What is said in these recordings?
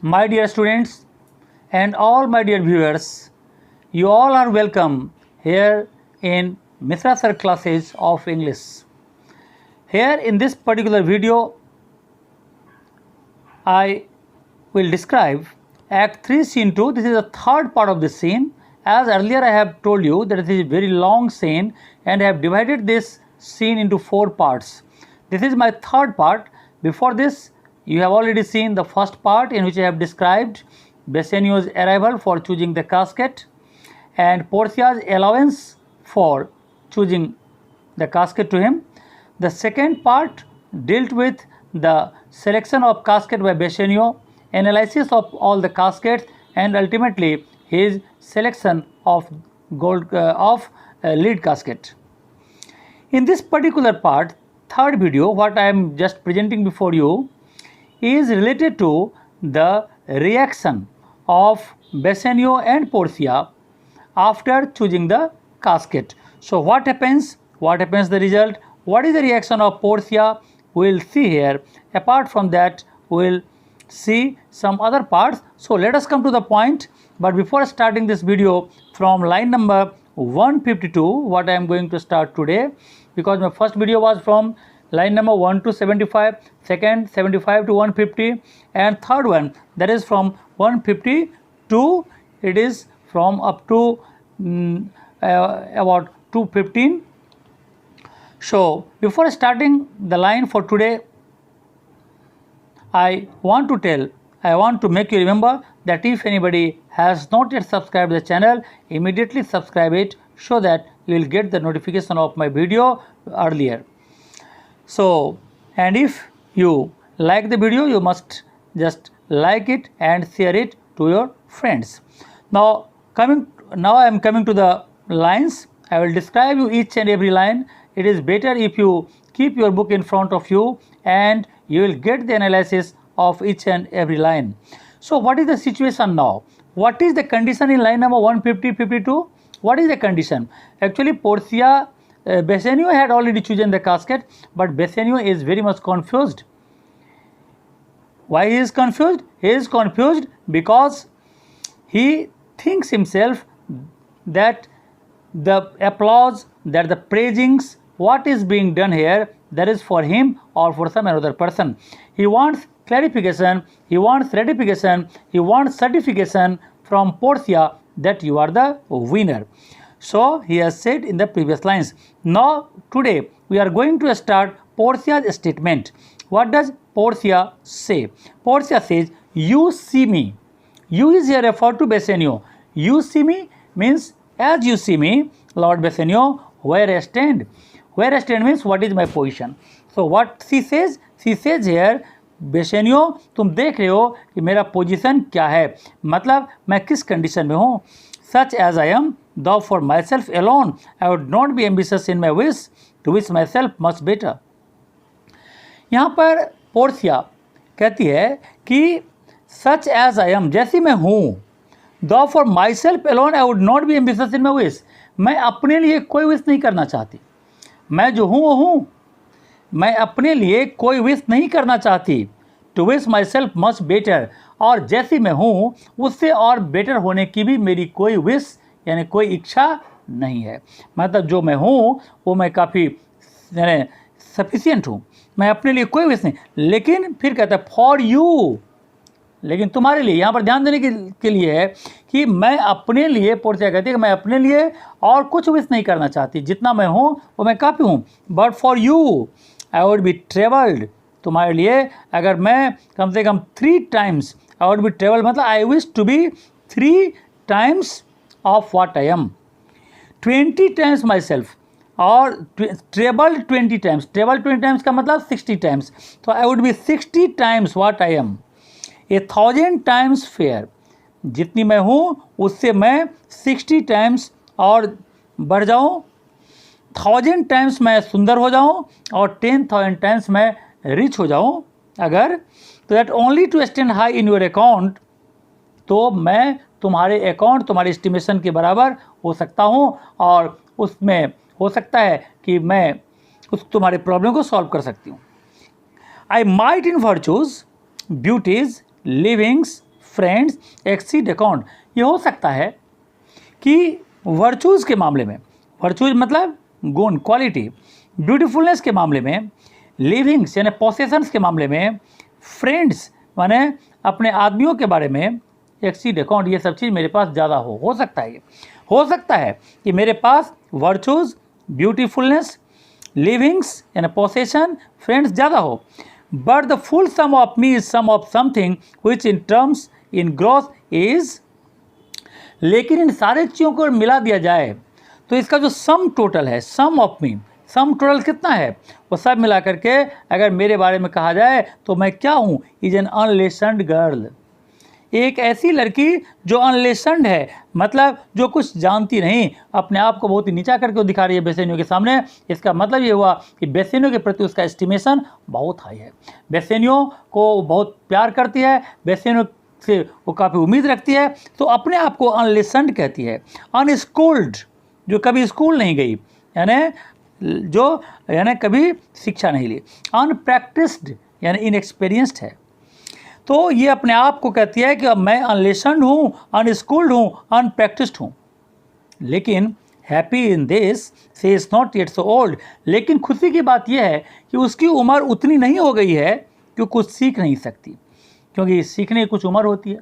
My dear students and all my dear viewers, you all are welcome here in Mitra Sir classes of English. Here in this particular video, I will describe Act 3 Scene 2. This is the third part of the scene. As earlier I have told you that it is a very long scene and I have divided this scene into 4 parts. This is my third part. Before this, you have already seen the first part in which I have described Bassanio's arrival for choosing the casket and Portia's allowance for choosing the casket to him. The second part dealt with the selection of casket by Bassanio, analysis of all the caskets, and ultimately his selection of lead casket. In this particular part, third video, what I am just presenting before you is related to the reaction of Bassanio and Portia after choosing the casket. So what happens? What happens the result? What is the reaction of Portia? We will see here. Apart from that, we will see some other parts. So let us come to the point. But before starting this video from line number 152, what I am going to start today, because my first video was from line number 1 to 75, second 75 to 150, and third one that is from 150 to it is from up to about 215. So before starting the line for today, I want to make you remember that if anybody has not yet subscribed the channel, immediately subscribe it so that you will get the notification of my video earlier. So, and if you like the video, you must just like it and share it to your friends. Now I am coming to the lines. I will describe you each and every line. It is better if you keep your book in front of you and you will get the analysis of each and every line. So what is the situation now? What is the condition in line number 150, 52? What is the condition? Actually, Portia, Bassanio had already chosen the casket, but Bassanio is very much confused. Why he is confused? He is confused because he thinks himself that the applause, that the praisings, what is being done here, that is for him or for some another person. He wants clarification, he wants ratification, he wants certification from Portia that you are the winner. So he has said in the previous lines. Now today we are going to start Portia's statement. What does Portia say? Portia says, you see me. You is here referred to Bassanio. You see me means as you see me, Lord Bassanio, where I stand. Where I stand means what is my position. So what she says here, Bassanio, तुम देख रहे हो कि मेरा position क्या है, मतलब मैं किस कंडीशन में हूँ. Such as I am, though for myself alone, I would not be ambitious in my wish, to wish myself much better. यहाँ पर पोर्सिया कहती है कि such as I am, जैसी मैं हूँ, though for myself alone I would not be ambitious in my wish, मैं अपने लिए कोई विश नहीं करना चाहती. मैं जो हूँ वो हूँ, मैं अपने लिए कोई विश नहीं करना चाहती. To wish myself much better, और जैसी मैं हूँ उससे और बेटर होने की भी मेरी कोई विश यानी कोई इच्छा नहीं है. मतलब जो मैं हूँ वो मैं काफ़ी यानी सफिशिएंट हूँ, मैं अपने लिए कोई विश नहीं. लेकिन फिर कहता है फॉर यू, लेकिन तुम्हारे लिए, यहाँ पर ध्यान देने के लिए है कि मैं अपने लिए, पोर्सिया कहती है कि मैं अपने लिए और कुछ विश नहीं करना चाहती. जितना मैं हूँ वो मैं काफ़ी हूँ. But for you I would be travelled, तुम्हारे लिए अगर मैं कम से कम 3 times I would be travelled, मतलब I wish to be 3 times of what I am. 20 times my self, और ट्रेबल 20 times, ट्रेबल 20 times का मतलब 60 times. तो I would be 60 times what I am. 1000 times fair, जितनी मैं हूँ उससे मैं 60 times और बढ़ जाऊँ. 1000 times मैं सुंदर हो जाऊँ और 10,000 times मैं रिच हो जाऊँ अगर, तो that only to stand high in your account, तो मैं तुम्हारे अकाउंट, तुम्हारे एस्टिमेशन के बराबर हो सकता हूँ और उसमें हो सकता है कि मैं उस तुम्हारे प्रॉब्लम को सॉल्व कर सकती हूँ. I might in virtues, beauties, livings friends exceed account. ये हो सकता है कि वर्चूज़ के मामले में, वर्चूज मतलब गुण, क्वालिटी, ब्यूटीफुलनेस के मामले में, लिविंग्स यानी पोसेशंस के मामले में, फ्रेंड्स माने अपने आदमियों के बारे में, एक्सीड अकाउंट, ये सब चीज़ मेरे पास ज़्यादा हो सकता है। हो सकता है कि मेरे पास वर्चूज़, ब्यूटीफुलनेस, लिविंग्स यानी पोसेशन, फ्रेंड्स ज़्यादा हो, but the full sum of me is sum of something which in terms in growth is, लेकिन इन सारे चीज़ों को मिला दिया जाए तो इसका जो सम टोटल है, सम ऑफ मी, सम टोटल कितना है, वो सब मिला करके अगर मेरे बारे में कहा जाए तो मैं क्या हूँ, इज एन अनलेसन्ड गर्ल, एक ऐसी लड़की जो अनलेसन्ड है, मतलब जो कुछ जानती नहीं, अपने आप को बहुत ही नीचा करके दिखा रही है बेसैनियों के सामने। इसका मतलब ये हुआ कि बेसैनियों के प्रति उसका एस्टिमेशन बहुत हाई है, बेसैनियों को बहुत प्यार करती है, बेसैनियों से वो काफ़ी उम्मीद रखती है, तो अपने आप को अनलेसन्ड कहती है। अनस्कूल्ड, जो कभी स्कूल नहीं गई, यानी कभी शिक्षा नहीं ली। अनप्रैक्टिस्ड यानी इनएक्सपीरियंस्ड है, तो ये अपने आप को कहती है कि मैं अनलेसन्ड हूँ, अनस्कूल्ड हूँ, अनप्रैक्टिस्ड हूँ। लेकिन happy in this she is not yet so old, लेकिन खुशी की बात यह है कि उसकी उम्र उतनी नहीं हो गई है कि कुछ सीख नहीं सकती, क्योंकि सीखने की कुछ उम्र होती है।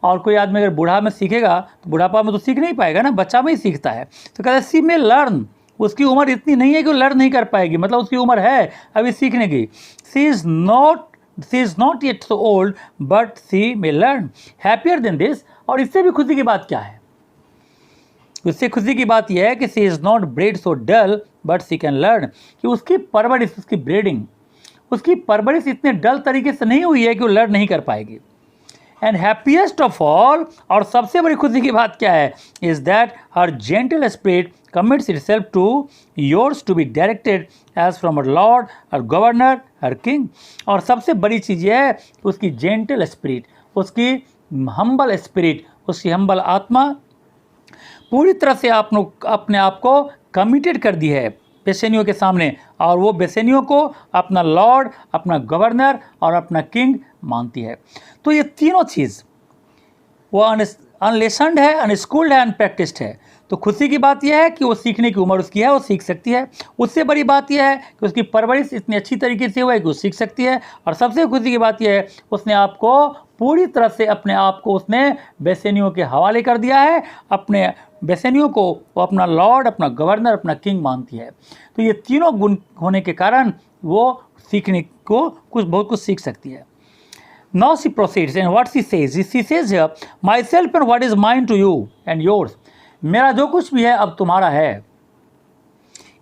और कोई आदमी अगर बूढ़ा में सीखेगा तो बुढ़ापा में तो सीख नहीं पाएगा ना, बच्चा में ही सीखता है। तो कहते हैं सी में लर्न, उसकी उम्र इतनी नहीं है कि वो लर्न नहीं कर पाएगी, मतलब उसकी उम्र है अभी सीखने की। She is not yet so old but she may learn, happier than this. और इससे भी खुशी की बात क्या है, उससे खुशी की बात यह है कि she is not bred so dull but she can learn, कि उसकी परवरिश, उसकी ब्रीडिंग, उसकी परवरिश इतने डल तरीके से नहीं हुई है कि वो लर्न नहीं कर पाएगी। एंड हैप्पीएस्ट ऑफ ऑल, और सबसे बड़ी खुशी की बात क्या है, is that her gentle spirit commits itself to yours to be directed as from her lord, her governor, her king. और सबसे बड़ी चीज़ यह है उसकी जेंटल स्पिरिट, उसकी हम्बल स्पिरिट, उसकी हम्बल आत्मा पूरी तरह से अपने आप को कमिटेड कर दी है बेसैनियों के सामने, और वो बेसैनियों को अपना लॉर्ड, अपना गवर्नर और अपना किंग मानती है। तो ये तीनों चीज़, वो अनलेसन्ड है, अनस्कूल्ड है, अनप्रैक्टिस्ड है। तो खुशी की बात यह है कि वो सीखने की उम्र उसकी है, वो सीख सकती है। उससे बड़ी बात यह है कि उसकी परवरिश इतनी अच्छी तरीके से हुआ है कि वो सीख सकती है। और सबसे खुशी की बात यह है उसने आपको पूरी तरह से, अपने आप को उसने बेसैनियों के हवाले कर दिया है, अपने बेसैनियों को वो अपना लॉर्ड, अपना गवर्नर, अपना किंग मानती है। तो ये तीनों गुण होने के कारण वो सीखने को बहुत कुछ सीख सकती है। Now she proceeds and what she says here, myself and what is mine to you and yours, मेरा जो कुछ भी है अब तुम्हारा है।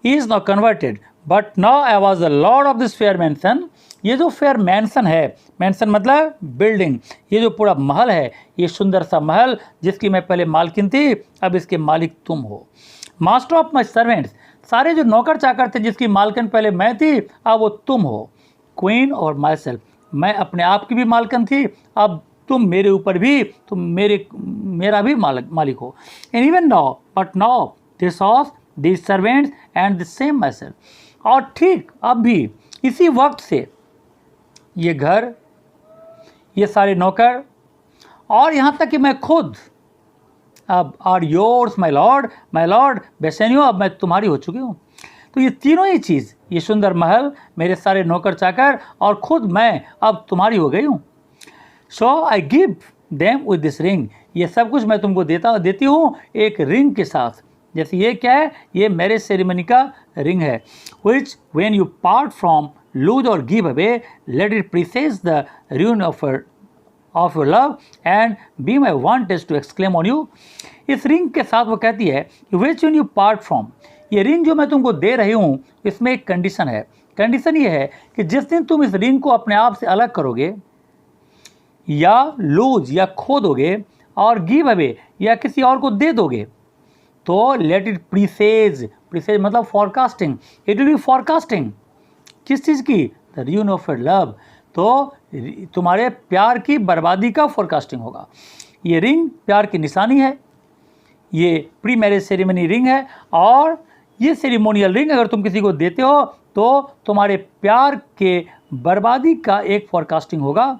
is now converted but now I was the lord of this fair mansion, ये जो फेयर मैंसन है, मैंसन मतलब बिल्डिंग, ये जो पूरा महल है, ये सुंदर सा महल जिसकी मैं पहले मालकिन थी, अब इसके मालिक तुम हो। मास्टर ऑफ माई सर्वेंट्स, सारे जो नौकर चाकर थे जिसकी मालकिन पहले मैं थी, अब वो तुम हो। क्वीन और माई सेल्फ, मैं अपने आप की भी मालकिन थी, अब तुम मेरे ऊपर भी, तुम मेरा भी मालिक हो। And even now but now this house, this servants and the same my self, और ठीक अब भी इसी वक्त से ये घर, ये सारे नौकर, और यहाँ तक कि मैं खुद अब आर योर्स माई लॉर्ड बेसैनियों, अब मैं तुम्हारी हो चुकी हूँ। तो ये तीनों ही चीज़, ये सुंदर महल, मेरे सारे नौकर चाकर और खुद मैं अब तुम्हारी हो गई हूँ। So I give them with this ring, ये सब कुछ मैं तुमको देती हूँ एक रिंग के साथ। जैसे ये क्या है, ये मैरिज सेरेमनी का रिंग है। Which when you part from, lose और give away, let it presage the ruin of your love and be my wanted to exclaim on you। इस रिंग के साथ वो कहती है कि which when you part from, ये रिंग जो मैं तुमको दे रही हूँ इसमें एक कंडीशन है। कंडीशन ये है कि जिस दिन तुम इस रिंग को अपने आप से अलग करोगे या लूज या खो दोगे और गिव अवे या किसी और को दे दोगे, तो लेट इट प्रीसेज मतलब forecasting, it will be forecasting किस चीज़ की, the ruin of your love, तो तुम्हारे प्यार की बर्बादी का फॉरकास्टिंग होगा। ये रिंग प्यार की निशानी है, ये प्री मैरिज सेरेमनी रिंग है, और ये सेरेमोनियल रिंग अगर तुम किसी को देते हो तो तुम्हारे प्यार के बर्बादी का एक फॉरकास्टिंग होगा।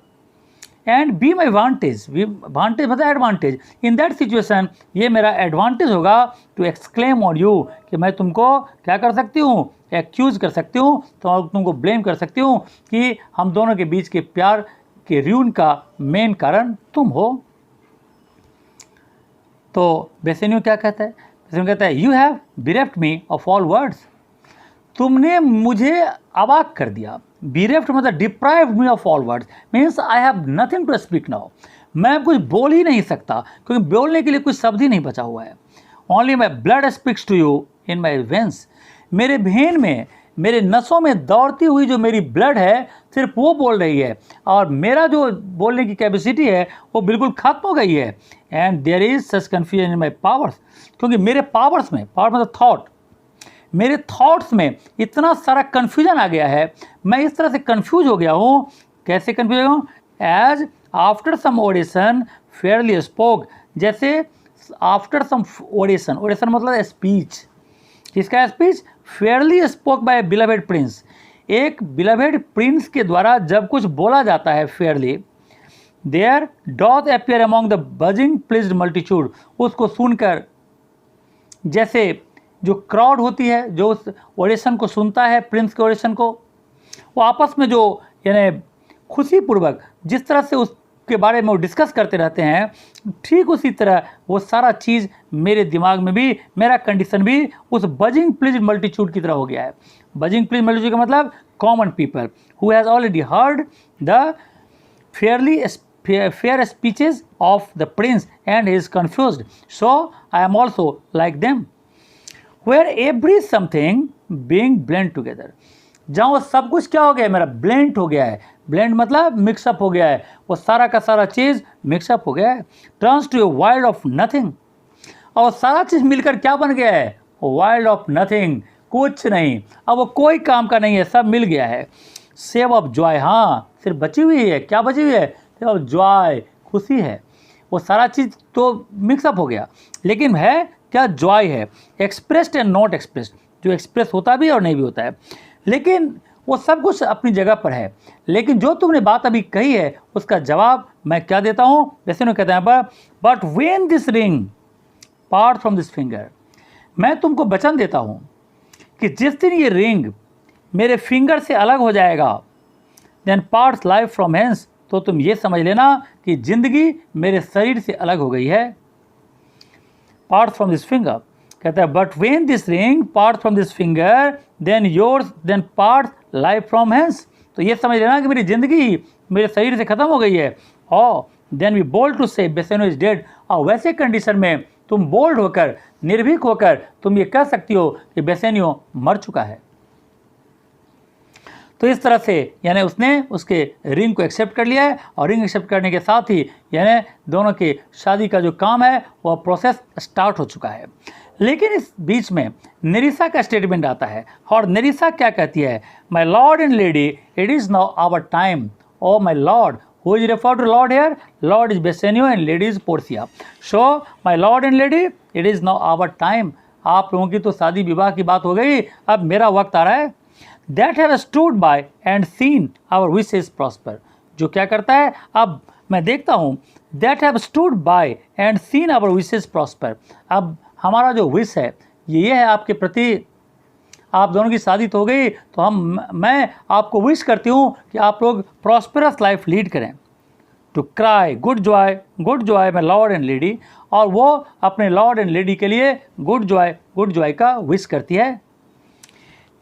And be my vantage, vantage मतलब एडवांटेज, इन दैट सिचुएशन ये मेरा एडवांटेज होगा टू एक्सक्लेम ऑन यू, कि मैं तुमको क्या कर सकती हूँ, एक्यूज कर सकती हूँ, तो तुमको ब्लेम कर सकती हूँ कि हम दोनों के बीच के प्यार के र्यून का मेन कारण तुम हो। तो बेसेनियो क्या कहता है, बेसेनियो कहता है you have bereft me of all words, तुमने मुझे अवाक कर दिया। बिरेफ्ट मतलब deprived me of all words, means I have nothing to speak now, मैं कुछ बोल ही नहीं सकता क्योंकि बोलने के लिए कुछ शब्द ही नहीं बचा हुआ है। Only my blood speaks to you in my veins, मेरे भेन में, मेरे नसों में दौड़ती हुई जो मेरी ब्लड है सिर्फ वो बोल रही है, और मेरा जो बोलने की कैपेसिटी है वो बिल्कुल खत्म हो गई है। And there is such confusion in my powers, क्योंकि मेरे पावर्स में, पावर मतलब थॉट, मेरे थॉट्स में इतना सारा कन्फ्यूजन आ गया है, मैं इस तरह से कन्फ्यूज हो गया हूँ। कैसे कन्फ्यूज हो गया? As after some oration fairly spoke, जैसे आफ्टर सम ओरेशन, ओरेशन मतलब स्पीच, किसका speech? Fairly spoke by beloved prince, एक बिलवेड प्रिंस के द्वारा जब कुछ बोला जाता है fairly, there doth appear among the buzzing pleased multitude, उसको सुनकर जैसे जो क्राउड होती है जो उस ओरेशन को सुनता है, प्रिंस के ओरेशन को, वो आपस में जो यानी खुशीपूर्वक जिस तरह से उसके बारे में वो डिस्कस करते रहते हैं, ठीक उसी तरह वो सारा चीज़ मेरे दिमाग में भी, मेरा कंडीशन भी उस बजिंग प्लीज मल्टीट्यूड की तरह हो गया है। बजिंग प्लीज मल्टीट्यूड का मतलब common people who has already heard the fair speeches of the prince and is confused, so I am also like them, where every something being blent together, जहाँ वो सब कुछ क्या हो गया है, मेरा ब्लेंड हो गया है। ब्लेंड मतलब मिक्सअप हो गया है, वो सारा का सारा चीज़ मिक्सअप हो गया है। Turns to a wild of nothing, और सारा चीज़ मिलकर क्या बन गया है? वाइल्ड ऑफ नथिंग, कुछ नहीं, अब वो कोई काम का नहीं है, सब मिल गया है। सेव ऑफ जॉय, हाँ सिर्फ बची हुई है, क्या बची हुई है? सेव ऑफ जॉय, खुशी है। वो सारा चीज़ तो मिक्सअप हो गया, लेकिन है क्या? जॉय है, एक्सप्रेस्ड एंड नॉट एक्सप्रेस्ड, जो एक्सप्रेस होता भी और नहीं भी होता है, लेकिन वो सब कुछ अपनी जगह पर है। लेकिन जो तुमने बात अभी कही है उसका जवाब मैं क्या देता हूँ? वैसे नहीं कहते हैं पर, but when this ring part from this finger, मैं तुमको वचन देता हूँ कि जिस दिन ये रिंग मेरे फिंगर से अलग हो जाएगा, then parts life from hence, तो तुम ये समझ लेना कि जिंदगी मेरे शरीर से अलग हो गई है। पार्ट फ्रॉम दिस फिंगर, कहता है but when this ring part from this finger then yours then part life from hence, तो ये समझ लेना कि मेरी जिंदगी मेरे शरीर से खत्म हो गई है। और देन वी बोल्ड टू से बेसेनो इज डेड, और वैसे कंडीशन में तुम बोल्ड होकर, निर्भीक होकर तुम ये कह सकती हो कि बेसेनियो मर चुका है। तो इस तरह से यानी उसने उसके रिंग को एक्सेप्ट कर लिया है, और रिंग एक्सेप्ट करने के साथ ही यानी दोनों की शादी का जो काम है वह प्रोसेस स्टार्ट हो चुका है। लेकिन इस बीच में नेरिसा का स्टेटमेंट आता है, और नेरिसा क्या कहती है? My lord and lady, it is now our time, O my lord, who is refer to lord here? Lord is Bassanio and lady is Portia. So my lord and lady, it is now our time, आप लोगों की तो शादी विवाह की बात हो गई, अब मेरा वक्त आ रहा है। That have stood by and seen our wishes prosper, जो क्या करता है? अब मैं देखता हूँ, that have stood by and seen our wishes prosper, अब हमारा जो विश है ये है आपके प्रति, आप दोनों की शादी तो हो गई, तो मैं आपको विश करती हूँ कि आप लोग प्रॉस्परस लाइफ लीड करें। To cry good joy my lord and lady, और वो अपने लॉर्ड एंड लेडी के लिए गुड जॉय का विश करती है।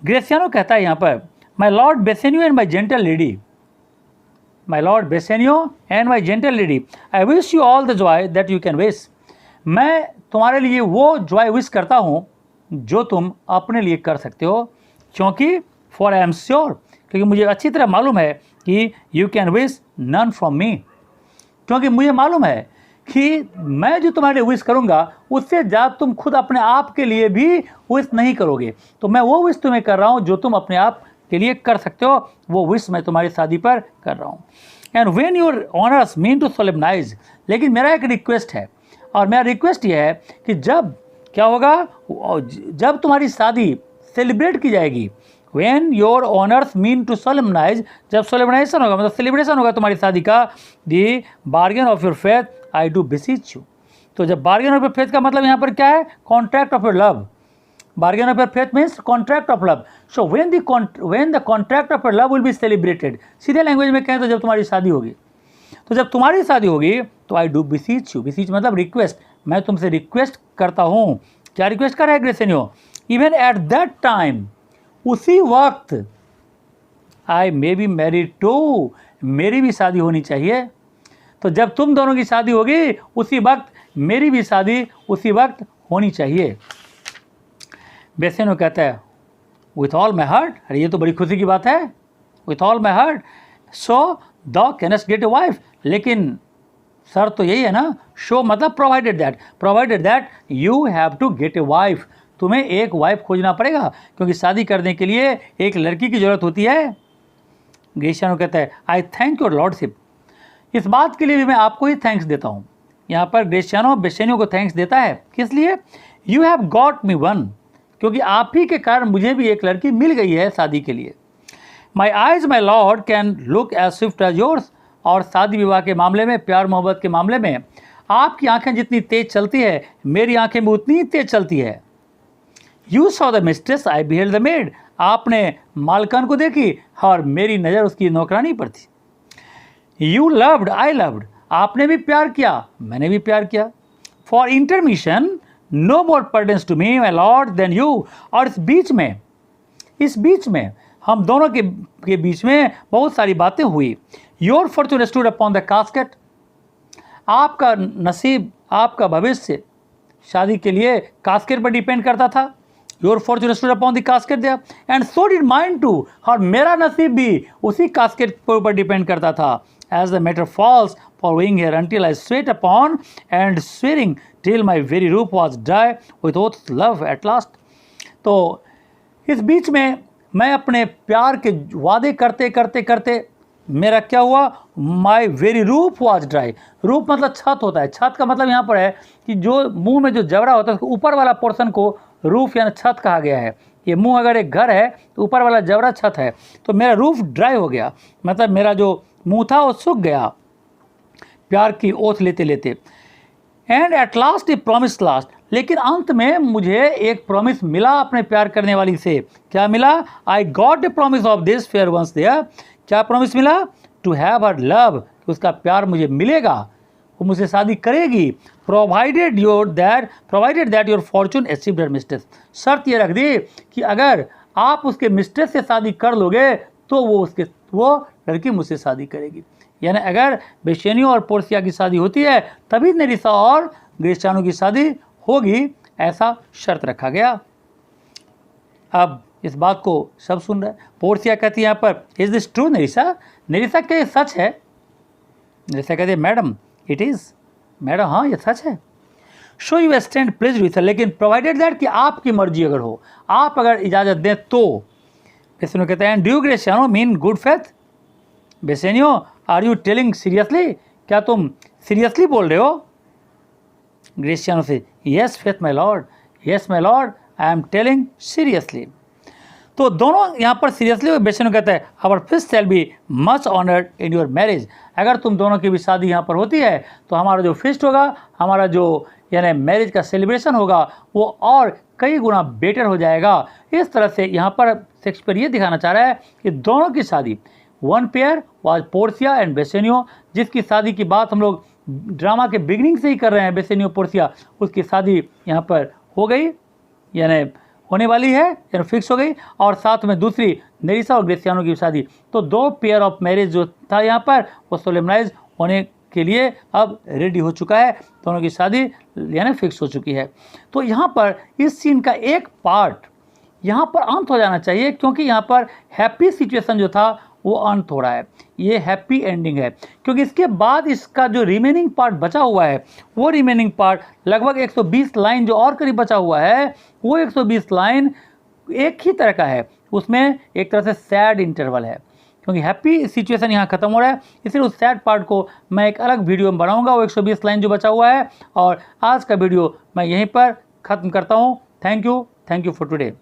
ग्रेसियानो कहता है यहाँ पर, my lord Bassanio and my gentle lady, my lord Bassanio and my gentle lady, I wish you all the Joy that you can wish, मैं तुम्हारे लिए वो जॉय विश करता हूँ जो तुम अपने लिए कर सकते हो, क्योंकि फॉर आई एम श्योर, क्योंकि मुझे अच्छी तरह मालूम है कि you can wish none from me, क्योंकि मुझे मालूम है कि मैं जो तुम्हारे लिए विश करूंगा उससे ज़्यादा तुम खुद अपने आप के लिए भी विश नहीं करोगे, तो मैं वो विश तुम्हें कर रहा हूँ जो तुम अपने आप के लिए कर सकते हो, वो विश मैं तुम्हारी शादी पर कर रहा हूँ। And when your honours mean to solemnize, लेकिन मेरा एक रिक्वेस्ट है, और मेरा रिक्वेस्ट ये है कि जब क्या होगा, जब तुम्हारी शादी सेलिब्रेट की जाएगी when your honours mean to solemnize, जब सोलेमनाइजेशन होगा मतलब सेलिब्रेशन होगा तुम्हारी शादी का, the bargain of your faith I do beseech you. तो जब बार्गेन ऑफ योर फेथ का मतलब यहाँ पर क्या है, contract of your love. Bargain of your faith means contract of love. So when the contract of your love will be celebrated, सीधे language में कहें तो जब तुम्हारी शादी होगी, तो जब तुम्हारी शादी होगी तो आई डू बिसीच यू, बिसीच मतलब रिक्वेस्ट, मैं तुमसे रिक्वेस्ट करता हूँ। क्या रिक्वेस्ट कर रहा है ग्रेसेनियो, इवन एट दैट टाइम, उसी वक्त, आई मे बी मैरिड टू, मेरी भी शादी होनी चाहिए। तो जब तुम दोनों की शादी होगी उसी वक्त मेरी भी शादी उसी वक्त होनी चाहिए। बेसेनियो कहता है विथ ऑल माई हार्ट, अरे ये तो बड़ी खुशी की बात है, with all my heart, so thou canst get a wife, लेकिन सर तो यही है ना, शो मतलब provided that you have to get a wife, तुम्हें एक वाइफ खोजना पड़ेगा, क्योंकि शादी करने के लिए एक लड़की की ज़रूरत होती है। ग्रेसियानो कहता है आई थैंक योर लॉर्डशिप, इस बात के लिए भी मैं आपको ही थैंक्स देता हूँ। यहाँ पर ग्रेसियानो बेसेनियो को थैंक्स देता है, किस लिए, you have got me one, क्योंकि आप ही के कारण मुझे भी एक लड़की मिल गई है शादी के लिए। My eyes my lord can look as swift as yours, और शादी विवाह के मामले में, प्यार मोहब्बत के मामले में आपकी आंखें जितनी तेज चलती है मेरी आंखें भी उतनी ही तेज चलती है। You saw the mistress I beheld the made, आपने मालकन को देखी और मेरी नज़र उसकी नौकरानी पर थी। यू लव्ड आई लव्ड, आपने भी प्यार किया मैंने भी प्यार किया। For intermission no more pertains to me my lord than you, और इस बीच में हम दोनों के बीच में बहुत सारी बातें हुई। Your fortune stood upon the casket, आपका नसीब, आपका भविष्य शादी के लिए कास्केट पर डिपेंड करता था। Your fortune stood upon the casket there and so did mine too, और मेरा नसीब भी उसी कास्केट के ऊपर डिपेंड करता था। As the matter falls following here until I sweat upon and swearing till my very roof was dry with oath's love at last। तो इस बीच में मैं अपने प्यार के वादे करते करते करते मेरा क्या हुआ, my very roof was dry. Roof मतलब छत होता है, छत का मतलब यहाँ पर है कि जो मुंह में जो जबड़ा होता है उसको ऊपर वाला पोर्शन को रूफ यानी छत कहा गया है। ये मुंह अगर एक घर है तो ऊपर वाला जबड़ा छत है, तो मेरा रूफ ड्राई हो गया, मतलब मेरा जो मुंह था वो सूख गया प्यार की ओथ लेते लेते। And at last A promise last, लेकिन अंत में मुझे एक प्रॉमिस मिला अपने प्यार करने वाली से। क्या मिला, I got a promise of this fair ones there, क्या प्रॉमिस मिला, टू हैव हर लव, उसका प्यार मुझे मिलेगा, वो मुझसे शादी करेगी। Provided that your fortune achieved her mistress, शर्त ये रख दी कि अगर आप उसके मिस्ट्रेस से शादी कर लोगे तो वो लड़की मुझसे शादी करेगी। यानी अगर बेसेनियो और पोर्सिया की शादी होती है तभी नेरिसा और ग्रेसियानो की शादी होगी, ऐसा शर्त रखा गया। अब इस बात को सब सुन रहे हैं। पोर्सिया कहती है यहाँ पर इज दिस ट्रू नेरिसा, नेरिसा क्या ये सच है? नेरिसा कहती है मैडम इट इज़, मैडम हाँ ये सच है। Show you stand please with, लेकिन प्रोवाइडेड दैट कि आपकी मर्जी अगर हो, आप अगर इजाज़त दें तो। बेसेनियो कहते हैं do Gratiano mean good faith, Bassanio are you telling seriously, क्या तुम सीरियसली बोल रहे हो? ग्रेसियानो से yes faith my lord, yes my lord I am telling seriously. तो दोनों यहाँ पर सीरियसली, बेसेनियो कहता है our feast shall be much honoured in your marriage, अगर तुम दोनों की भी शादी यहाँ पर होती है तो हमारा जो फिस्ट होगा, हमारा जो यानी मैरिज का सेलिब्रेशन होगा वो और कई गुना बेटर हो जाएगा। इस तरह से यहाँ पर शेक्सपियर ये दिखाना चाह रहा है कि दोनों की शादी, one pair was Portia and Bassanio, जिसकी शादी की बात हम लोग ड्रामा के बिगिनिंग से ही कर रहे हैं, बेसेनियो पोर्सिया, उसकी शादी यहाँ पर हो गई, यानी होने वाली है, यानी फिक्स हो गई। और साथ में दूसरी नेरिसा और ग्रेसियानो की शादी, तो दो पेयर ऑफ मैरिज जो था यहाँ पर वो सोलेमनाइज होने के लिए अब रेडी हो चुका है, दोनों की शादी यानी फिक्स हो चुकी है। तो यहाँ पर इस सीन का एक पार्ट यहाँ पर अंत हो जाना चाहिए, क्योंकि यहाँ पर हैप्पी सिचुएशन जो था वो अंत हो रहा है, ये हैप्पी एंडिंग है। क्योंकि इसके बाद इसका जो रिमेनिंग पार्ट बचा हुआ है, वो रिमेनिंग पार्ट लगभग 120 लाइन जो और करीब बचा हुआ है, वो 120 लाइन एक ही तरह का है, उसमें एक तरह से सैड इंटरवल है, क्योंकि हैप्पी सिचुएशन यहाँ खत्म हो रहा है। इसलिए उस सैड पार्ट को मैं एक अलग वीडियो में बनाऊंगा, वो 120 लाइन जो बचा हुआ है। और आज का वीडियो मैं यहीं पर ख़त्म करता हूँ। Thank you for today.